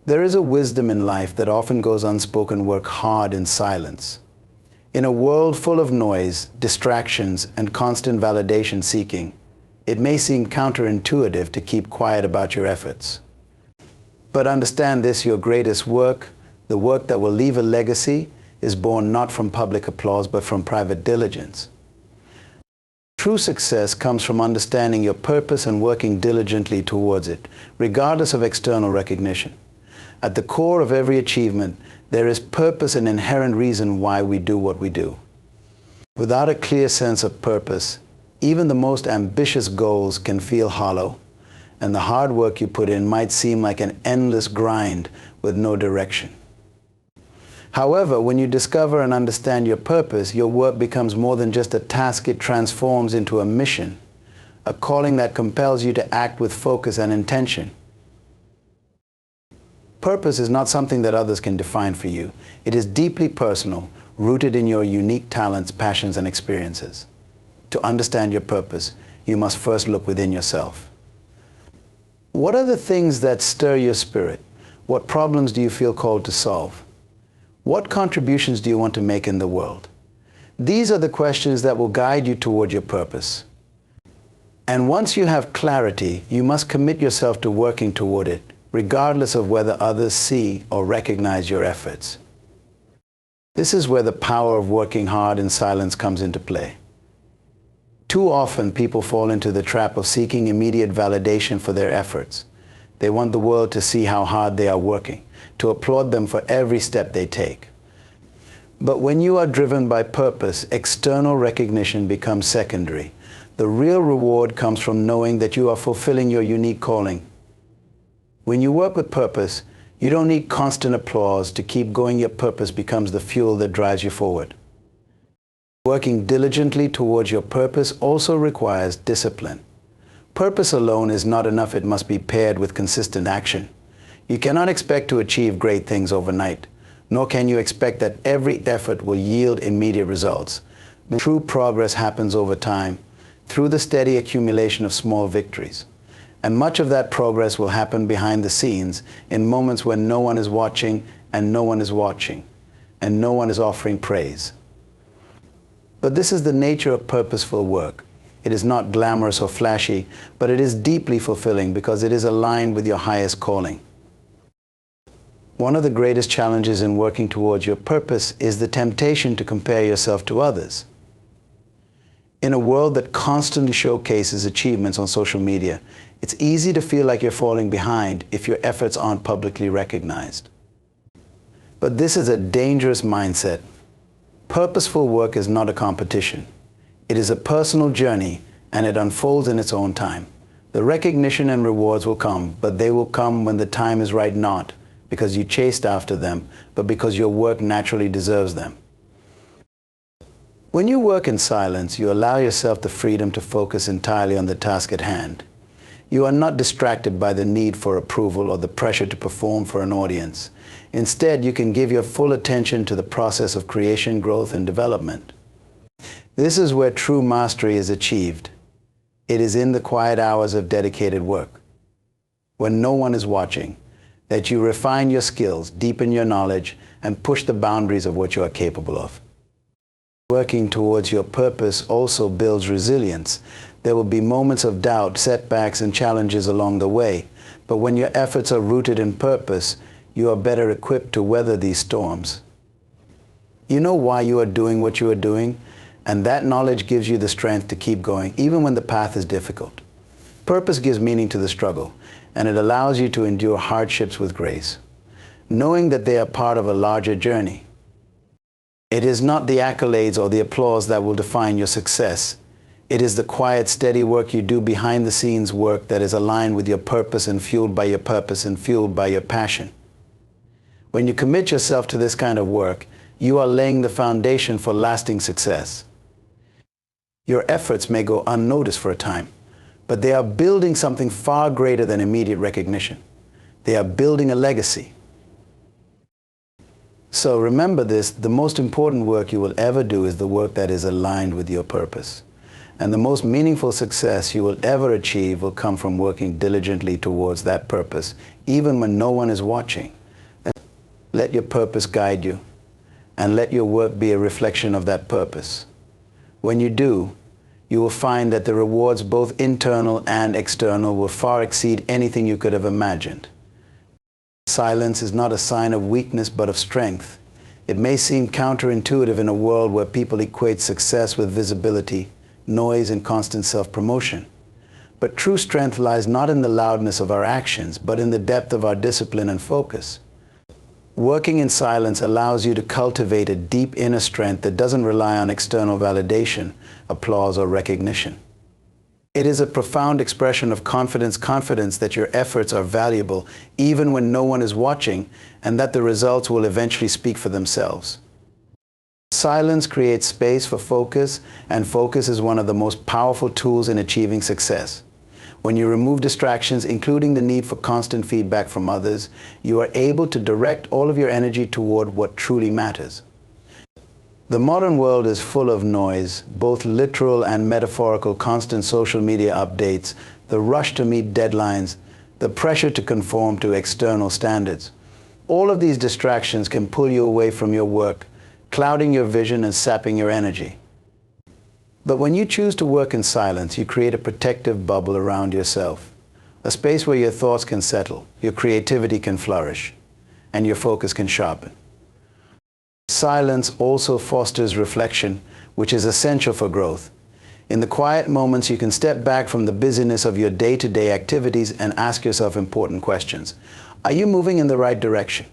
There is a wisdom in life that often goes unspoken. Work hard in silence. In a world full of noise, distractions, and constant validation seeking, it may seem counterintuitive to keep quiet about your efforts. But understand this: your greatest work, the work that will leave a legacy, is born not from public applause but from private diligence. True success comes from understanding your purpose and working diligently towards it, regardless of external recognition. At the core of every achievement, there is purpose and inherent reason why we do what we do. Without a clear sense of purpose, even the most ambitious goals can feel hollow, and the hard work you put in might seem like an endless grind with no direction. However, when you discover and understand your purpose, your work becomes more than just a task. It transforms into a mission, a calling that compels you to act with focus and intention. Purpose is not something that others can define for you. It is deeply personal, rooted in your unique talents, passions, and experiences. To understand your purpose, you must first look within yourself. What are the things that stir your spirit? What problems do you feel called to solve? What contributions do you want to make in the world? These are the questions that will guide you toward your purpose. And once you have clarity, you must commit yourself to working toward it, regardless of whether others see or recognize your efforts. This is where the power of working hard in silence comes into play. Too often, people fall into the trap of seeking immediate validation for their efforts. They want the world to see how hard they are working, to applaud them for every step they take. But when you are driven by purpose, external recognition becomes secondary. The real reward comes from knowing that you are fulfilling your unique calling. When you work with purpose, you don't need constant applause to keep going. Your purpose becomes the fuel that drives you forward. Working diligently towards your purpose also requires discipline. Purpose alone is not enough. It must be paired with consistent action. You cannot expect to achieve great things overnight, nor can you expect that every effort will yield immediate results. True progress happens over time, through the steady accumulation of small victories. And much of that progress will happen behind the scenes, in moments when no one is watching, and no one is watching, and no one is offering praise. But this is the nature of purposeful work. It is not glamorous or flashy, but it is deeply fulfilling because it is aligned with your highest calling. One of the greatest challenges in working towards your purpose is the temptation to compare yourself to others. In a world that constantly showcases achievements on social media, it's easy to feel like you're falling behind if your efforts aren't publicly recognized. But this is a dangerous mindset. Purposeful work is not a competition. It is a personal journey, and it unfolds in its own time. The recognition and rewards will come, but they will come when the time is right, not because you chased after them, but because your work naturally deserves them. When you work in silence, you allow yourself the freedom to focus entirely on the task at hand. You are not distracted by the need for approval or the pressure to perform for an audience. Instead, you can give your full attention to the process of creation, growth, and development. This is where true mastery is achieved. It is in the quiet hours of dedicated work, when no one is watching, that you refine your skills, deepen your knowledge, and push the boundaries of what you are capable of. Working towards your purpose also builds resilience. There will be moments of doubt, setbacks, and challenges along the way. But when your efforts are rooted in purpose, you are better equipped to weather these storms. You know why you are doing what you are doing, and that knowledge gives you the strength to keep going, even when the path is difficult. Purpose gives meaning to the struggle, and it allows you to endure hardships with grace, knowing that they are part of a larger journey. It is not the accolades or the applause that will define your success. It is the quiet, steady work you do behind the scenes, work that is aligned with your purpose and fueled by your purpose and fueled by your passion. When you commit yourself to this kind of work, you are laying the foundation for lasting success. Your efforts may go unnoticed for a time, but they are building something far greater than immediate recognition. They are building a legacy. So remember this: the most important work you will ever do is the work that is aligned with your purpose. And the most meaningful success you will ever achieve will come from working diligently towards that purpose, even when no one is watching. Let your purpose guide you, and let your work be a reflection of that purpose. When you do, you will find that the rewards, both internal and external, will far exceed anything you could have imagined. Silence is not a sign of weakness, but of strength. It may seem counterintuitive in a world where people equate success with visibility, noise, and constant self-promotion. But true strength lies not in the loudness of our actions, but in the depth of our discipline and focus. Working in silence allows you to cultivate a deep inner strength that doesn't rely on external validation, applause, or recognition. It is a profound expression of confidence that your efforts are valuable even when no one is watching, and that the results will eventually speak for themselves. Silence creates space for focus, and focus is one of the most powerful tools in achieving success. When you remove distractions, including the need for constant feedback from others, you are able to direct all of your energy toward what truly matters. The modern world is full of noise, both literal and metaphorical, constant social media updates, the rush to meet deadlines, the pressure to conform to external standards. All of these distractions can pull you away from your work, clouding your vision and sapping your energy. But when you choose to work in silence, you create a protective bubble around yourself, a space where your thoughts can settle, your creativity can flourish, and your focus can sharpen. Silence also fosters reflection, which is essential for growth. In the quiet moments, you can step back from the busyness of your day-to-day activities and ask yourself important questions. Are you moving in the right direction?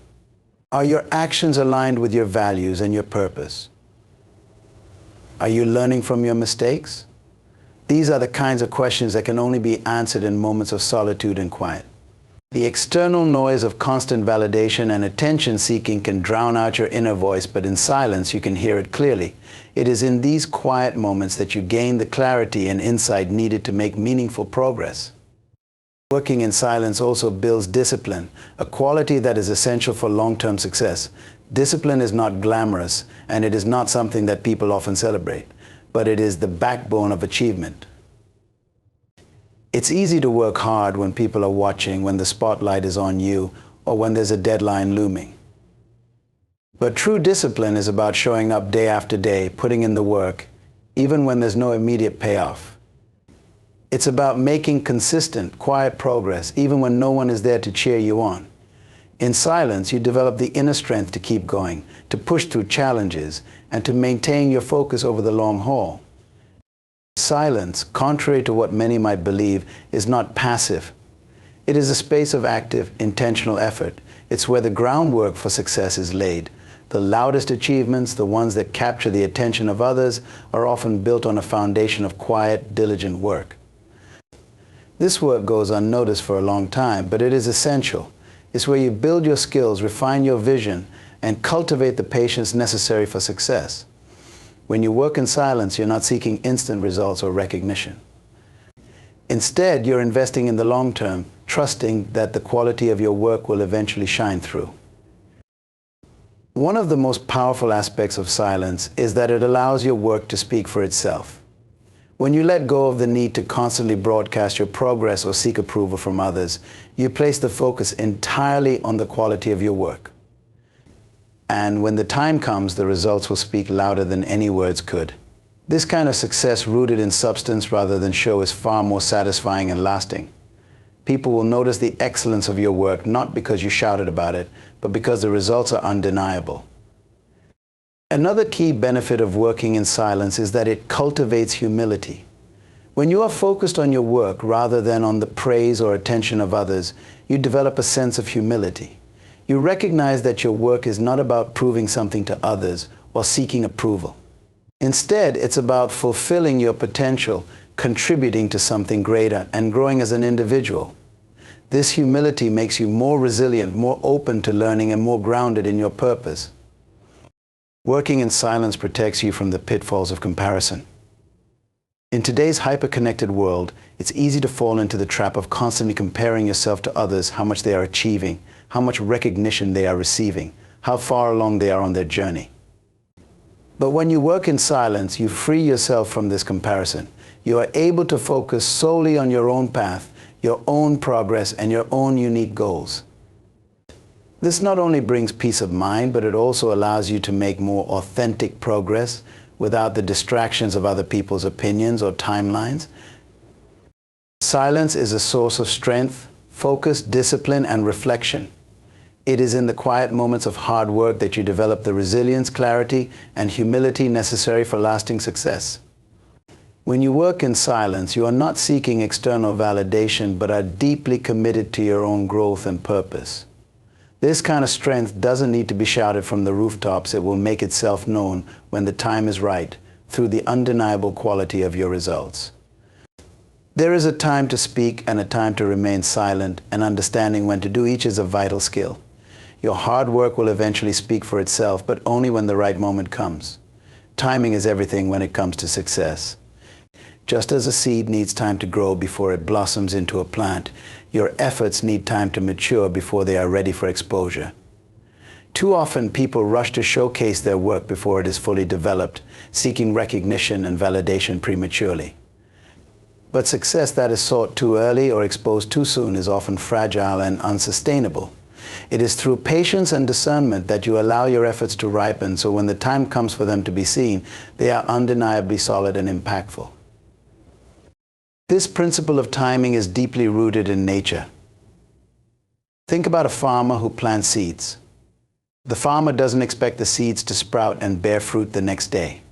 Are your actions aligned with your values and your purpose? Are you learning from your mistakes? These are the kinds of questions that can only be answered in moments of solitude and quiet. The external noise of constant validation and attention-seeking can drown out your inner voice, but in silence you can hear it clearly. It is in these quiet moments that you gain the clarity and insight needed to make meaningful progress. Working in silence also builds discipline, a quality that is essential for long-term success. Discipline is not glamorous, and it is not something that people often celebrate, but it is the backbone of achievement. It's easy to work hard when people are watching, when the spotlight is on you, or when there's a deadline looming. But true discipline is about showing up day after day, putting in the work, even when there's no immediate payoff. It's about making consistent, quiet progress, even when no one is there to cheer you on. In silence, you develop the inner strength to keep going, to push through challenges, and to maintain your focus over the long haul. Silence, contrary to what many might believe, is not passive. It is a space of active, intentional effort. It's where the groundwork for success is laid. The loudest achievements, the ones that capture the attention of others, are often built on a foundation of quiet, diligent work. This work goes unnoticed for a long time, but it is essential. It's where you build your skills, refine your vision, and cultivate the patience necessary for success. When you work in silence, you're not seeking instant results or recognition. Instead, you're investing in the long term, trusting that the quality of your work will eventually shine through. One of the most powerful aspects of silence is that it allows your work to speak for itself. When you let go of the need to constantly broadcast your progress or seek approval from others, you place the focus entirely on the quality of your work. And when the time comes, the results will speak louder than any words could. This kind of success rooted in substance rather than show is far more satisfying and lasting. People will notice the excellence of your work not because you shouted about it, but because the results are undeniable. Another key benefit of working in silence is that it cultivates humility. When you are focused on your work rather than on the praise or attention of others, you develop a sense of humility. You recognize that your work is not about proving something to others or seeking approval. Instead, it's about fulfilling your potential, contributing to something greater, and growing as an individual. This humility makes you more resilient, more open to learning, and more grounded in your purpose. Working in silence protects you from the pitfalls of comparison. In today's hyper-connected world, it's easy to fall into the trap of constantly comparing yourself to others, how much they are achieving, how much recognition they are receiving, how far along they are on their journey. But when you work in silence, you free yourself from this comparison. You are able to focus solely on your own path, your own progress, and your own unique goals. This not only brings peace of mind, but it also allows you to make more authentic progress without the distractions of other people's opinions or timelines. Silence is a source of strength, focus, discipline, and reflection. It is in the quiet moments of hard work that you develop the resilience, clarity, and humility necessary for lasting success. When you work in silence, you are not seeking external validation, but are deeply committed to your own growth and purpose. This kind of strength doesn't need to be shouted from the rooftops. It will make itself known when the time is right through the undeniable quality of your results. There is a time to speak and a time to remain silent, and understanding when to do each is a vital skill. Your hard work will eventually speak for itself, but only when the right moment comes. Timing is everything when it comes to success. Just as a seed needs time to grow before it blossoms into a plant, your efforts need time to mature before they are ready for exposure. Too often, people rush to showcase their work before it is fully developed, seeking recognition and validation prematurely. But success that is sought too early or exposed too soon is often fragile and unsustainable. It is through patience and discernment that you allow your efforts to ripen, so when the time comes for them to be seen, they are undeniably solid and impactful. This principle of timing is deeply rooted in nature. Think about a farmer who plants seeds. The farmer doesn't expect the seeds to sprout and bear fruit the next day.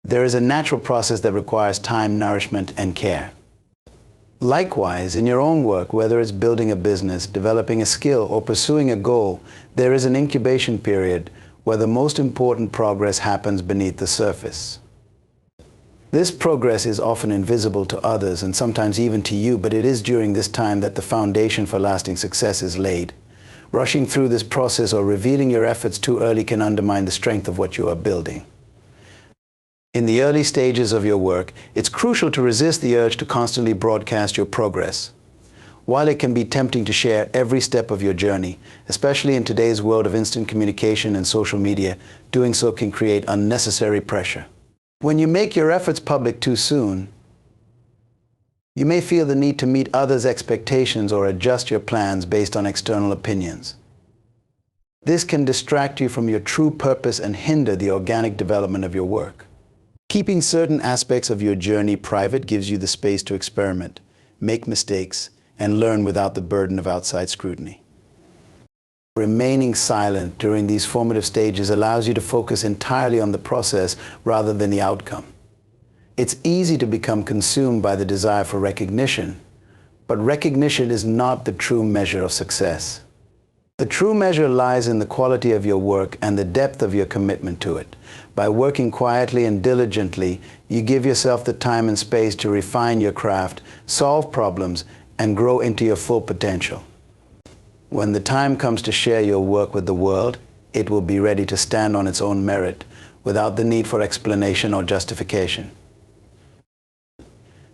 There is a natural process that requires time, nourishment, and care. Likewise, in your own work, whether it's building a business, developing a skill, or pursuing a goal, there is an incubation period where the most important progress happens beneath the surface. This progress is often invisible to others and sometimes even to you, but it is during this time that the foundation for lasting success is laid. Rushing through this process or revealing your efforts too early can undermine the strength of what you are building. In the early stages of your work, it's crucial to resist the urge to constantly broadcast your progress. While it can be tempting to share every step of your journey, especially in today's world of instant communication and social media, doing so can create unnecessary pressure. When you make your efforts public too soon, you may feel the need to meet others' expectations or adjust your plans based on external opinions. This can distract you from your true purpose and hinder the organic development of your work. Keeping certain aspects of your journey private gives you the space to experiment, make mistakes, and learn without the burden of outside scrutiny. Remaining silent during these formative stages allows you to focus entirely on the process rather than the outcome. It's easy to become consumed by the desire for recognition, but recognition is not the true measure of success. The true measure lies in the quality of your work and the depth of your commitment to it. By working quietly and diligently, you give yourself the time and space to refine your craft, solve problems, and grow into your full potential. When the time comes to share your work with the world, it will be ready to stand on its own merit, without the need for explanation or justification.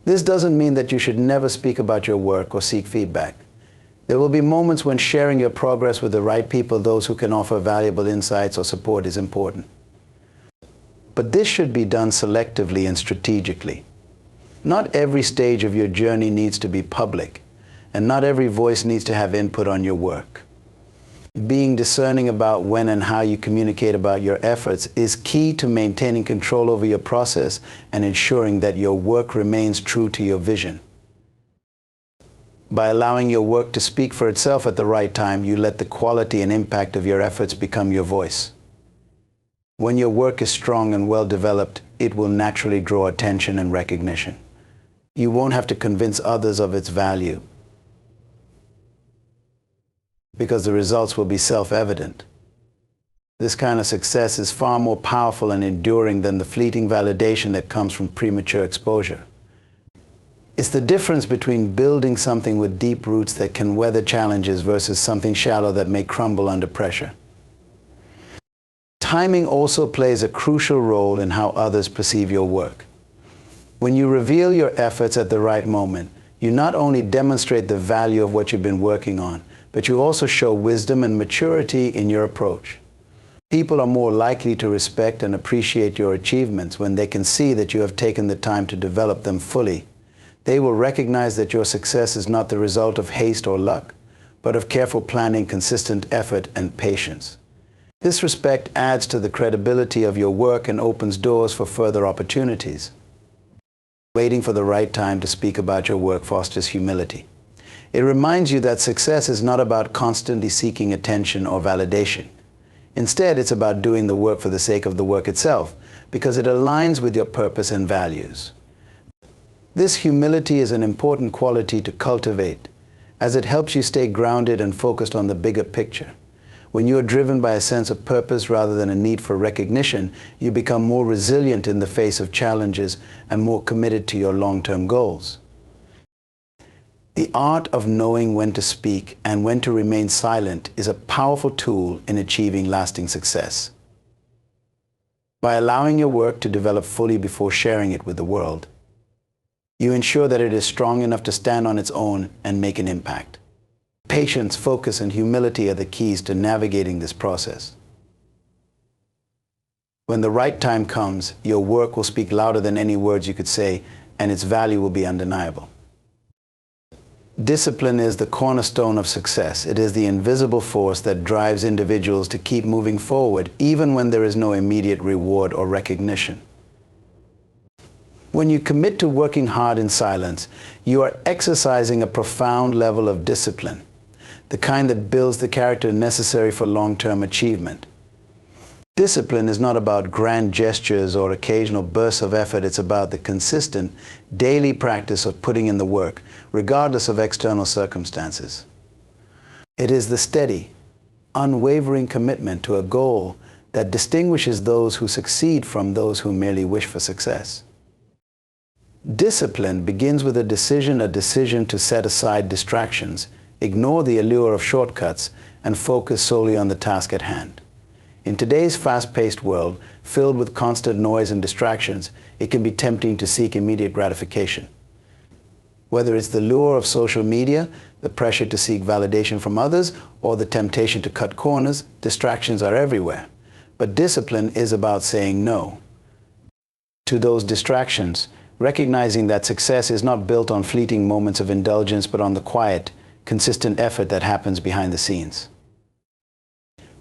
This doesn't mean that you should never speak about your work or seek feedback. There will be moments when sharing your progress with the right people, those who can offer valuable insights or support, is important. But this should be done selectively and strategically. Not every stage of your journey needs to be public, and not every voice needs to have input on your work. Being discerning about when and how you communicate about your efforts is key to maintaining control over your process and ensuring that your work remains true to your vision. By allowing your work to speak for itself at the right time, you let the quality and impact of your efforts become your voice. When your work is strong and well developed, it will naturally draw attention and recognition. You won't have to convince others of its value, because the results will be self-evident. This kind of success is far more powerful and enduring than the fleeting validation that comes from premature exposure. It's the difference between building something with deep roots that can weather challenges versus something shallow that may crumble under pressure. Timing also plays a crucial role in how others perceive your work. When you reveal your efforts at the right moment, you not only demonstrate the value of what you've been working on, but you also show wisdom and maturity in your approach. People are more likely to respect and appreciate your achievements when they can see that you have taken the time to develop them fully. They will recognize that your success is not the result of haste or luck, but of careful planning, consistent effort, and patience. This respect adds to the credibility of your work and opens doors for further opportunities. Waiting for the right time to speak about your work fosters humility. It reminds you that success is not about constantly seeking attention or validation. Instead, it's about doing the work for the sake of the work itself, because it aligns with your purpose and values. This humility is an important quality to cultivate, as it helps you stay grounded and focused on the bigger picture. When you are driven by a sense of purpose rather than a need for recognition, you become more resilient in the face of challenges and more committed to your long-term goals. The art of knowing when to speak and when to remain silent is a powerful tool in achieving lasting success. By allowing your work to develop fully before sharing it with the world, you ensure that it is strong enough to stand on its own and make an impact. Patience, focus, and humility are the keys to navigating this process. When the right time comes, your work will speak louder than any words you could say, and its value will be undeniable. Discipline is the cornerstone of success. It is the invisible force that drives individuals to keep moving forward, even when there is no immediate reward or recognition. When you commit to working hard in silence, you are exercising a profound level of discipline, the kind that builds the character necessary for long-term achievement. Discipline is not about grand gestures or occasional bursts of effort. It's about the consistent, daily practice of putting in the work, regardless of external circumstances. It is the steady, unwavering commitment to a goal that distinguishes those who succeed from those who merely wish for success. Discipline begins with a decision to set aside distractions, ignore the allure of shortcuts, and focus solely on the task at hand. In today's fast-paced world, filled with constant noise and distractions, it can be tempting to seek immediate gratification. Whether it's the lure of social media, the pressure to seek validation from others, or the temptation to cut corners, distractions are everywhere. But discipline is about saying no to those distractions, recognizing that success is not built on fleeting moments of indulgence, but on the quiet, consistent effort that happens behind the scenes.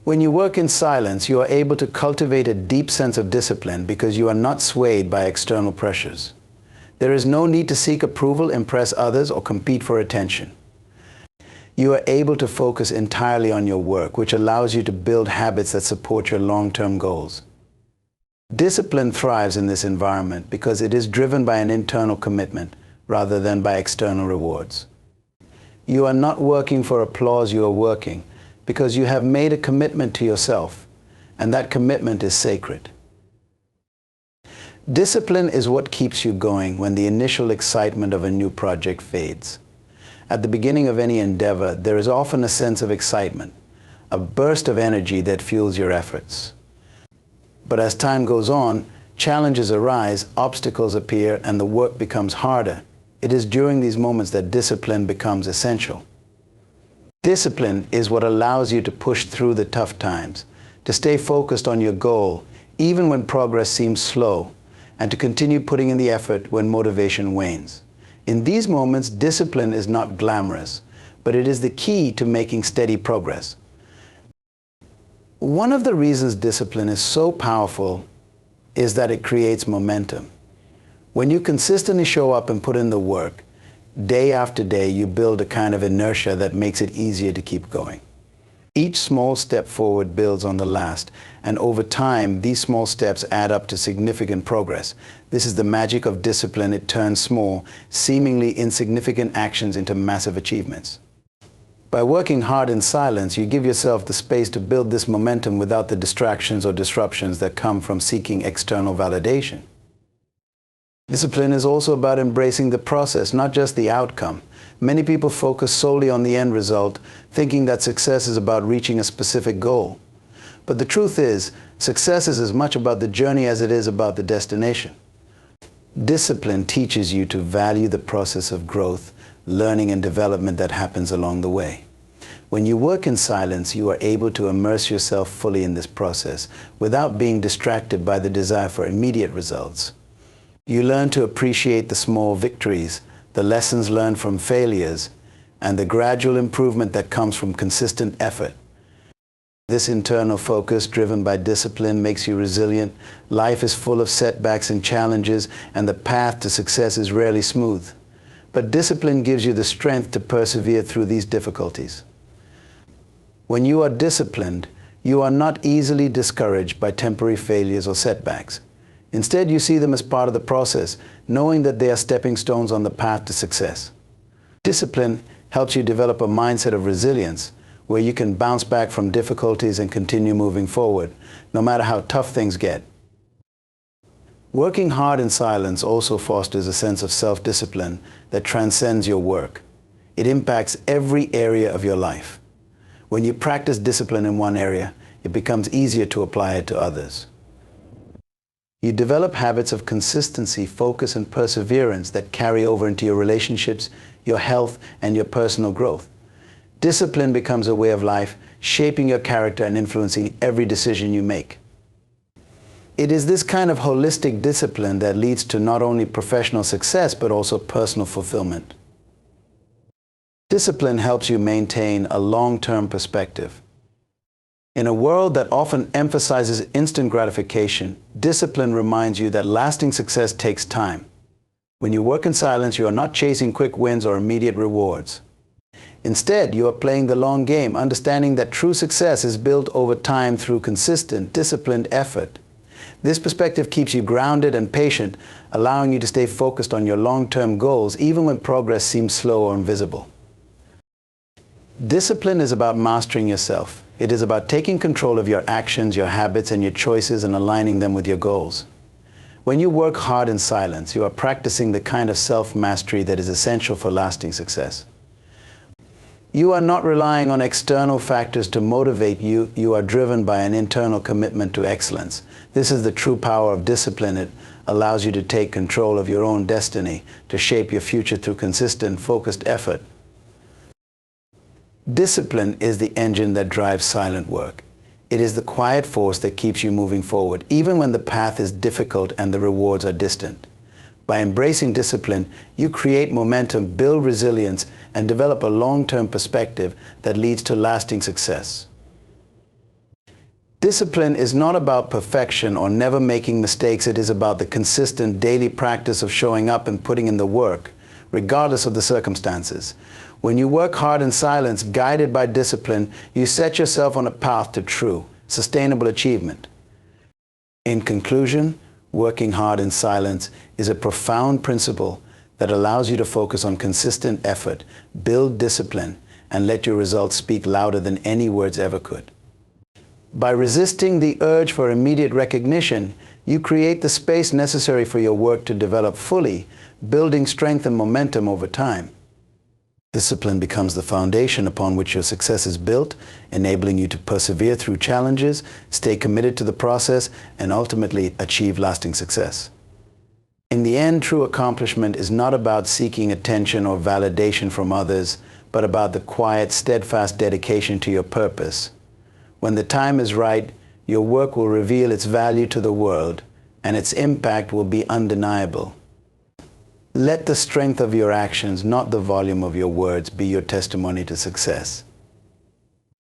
When you work in silence, you are able to cultivate a deep sense of discipline because you are not swayed by external pressures. There is no need to seek approval, impress others, or compete for attention. You are able to focus entirely on your work, which allows you to build habits that support your long-term goals. Discipline thrives in this environment because it is driven by an internal commitment rather than by external rewards. You are not working for applause, you are working because you have made a commitment to yourself, and that commitment is sacred. Discipline is what keeps you going when the initial excitement of a new project fades. At the beginning of any endeavor, there is often a sense of excitement, a burst of energy that fuels your efforts. But as time goes on, challenges arise, obstacles appear, and the work becomes harder. It is during these moments that discipline becomes essential. Discipline is what allows you to push through the tough times, to stay focused on your goal, even when progress seems slow, and to continue putting in the effort when motivation wanes. In these moments, discipline is not glamorous, but it is the key to making steady progress. One of the reasons discipline is so powerful is that it creates momentum. When you consistently show up and put in the work, day after day, you build a kind of inertia that makes it easier to keep going. Each small step forward builds on the last, and over time, these small steps add up to significant progress. This is the magic of discipline. It turns small, seemingly insignificant actions into massive achievements. By working hard in silence, you give yourself the space to build this momentum without the distractions or disruptions that come from seeking external validation. Discipline is also about embracing the process, not just the outcome. Many people focus solely on the end result, thinking that success is about reaching a specific goal. But the truth is, success is as much about the journey as it is about the destination. Discipline teaches you to value the process of growth, learning, and development that happens along the way. When you work in silence, you are able to immerse yourself fully in this process without being distracted by the desire for immediate results. You learn to appreciate the small victories, the lessons learned from failures, and the gradual improvement that comes from consistent effort. This internal focus, driven by discipline, makes you resilient. Life is full of setbacks and challenges, and the path to success is rarely smooth. But discipline gives you the strength to persevere through these difficulties. When you are disciplined, you are not easily discouraged by temporary failures or setbacks. Instead, you see them as part of the process, knowing that they are stepping stones on the path to success. Discipline helps you develop a mindset of resilience, where you can bounce back from difficulties and continue moving forward, no matter how tough things get. Working hard in silence also fosters a sense of self-discipline that transcends your work. It impacts every area of your life. When you practice discipline in one area, it becomes easier to apply it to others. You develop habits of consistency, focus, and perseverance that carry over into your relationships, your health, and your personal growth. Discipline becomes a way of life, shaping your character and influencing every decision you make. It is this kind of holistic discipline that leads to not only professional success, but also personal fulfillment. Discipline helps you maintain a long-term perspective. In a world that often emphasizes instant gratification, discipline reminds you that lasting success takes time. When you work in silence, you are not chasing quick wins or immediate rewards. Instead, you are playing the long game, understanding that true success is built over time through consistent, disciplined effort. This perspective keeps you grounded and patient, allowing you to stay focused on your long-term goals, even when progress seems slow or invisible. Discipline is about mastering yourself. It is about taking control of your actions, your habits, and your choices and aligning them with your goals. When you work hard in silence, you are practicing the kind of self-mastery that is essential for lasting success. You are not relying on external factors to motivate you. You are driven by an internal commitment to excellence. This is the true power of discipline. It allows you to take control of your own destiny, to shape your future through consistent, focused effort. Discipline is the engine that drives silent work. It is the quiet force that keeps you moving forward, even when the path is difficult and the rewards are distant. By embracing discipline, you create momentum, build resilience, and develop a long-term perspective that leads to lasting success. Discipline is not about perfection or never making mistakes. It is about the consistent daily practice of showing up and putting in the work, regardless of the circumstances. When you work hard in silence, guided by discipline, you set yourself on a path to true, sustainable achievement. In conclusion, working hard in silence is a profound principle that allows you to focus on consistent effort, build discipline, and let your results speak louder than any words ever could. By resisting the urge for immediate recognition, you create the space necessary for your work to develop fully, building strength and momentum over time. Discipline becomes the foundation upon which your success is built, enabling you to persevere through challenges, stay committed to the process, and ultimately achieve lasting success. In the end, true accomplishment is not about seeking attention or validation from others, but about the quiet, steadfast dedication to your purpose. When the time is right, your work will reveal its value to the world, and its impact will be undeniable. Let the strength of your actions, not the volume of your words, be your testimony to success.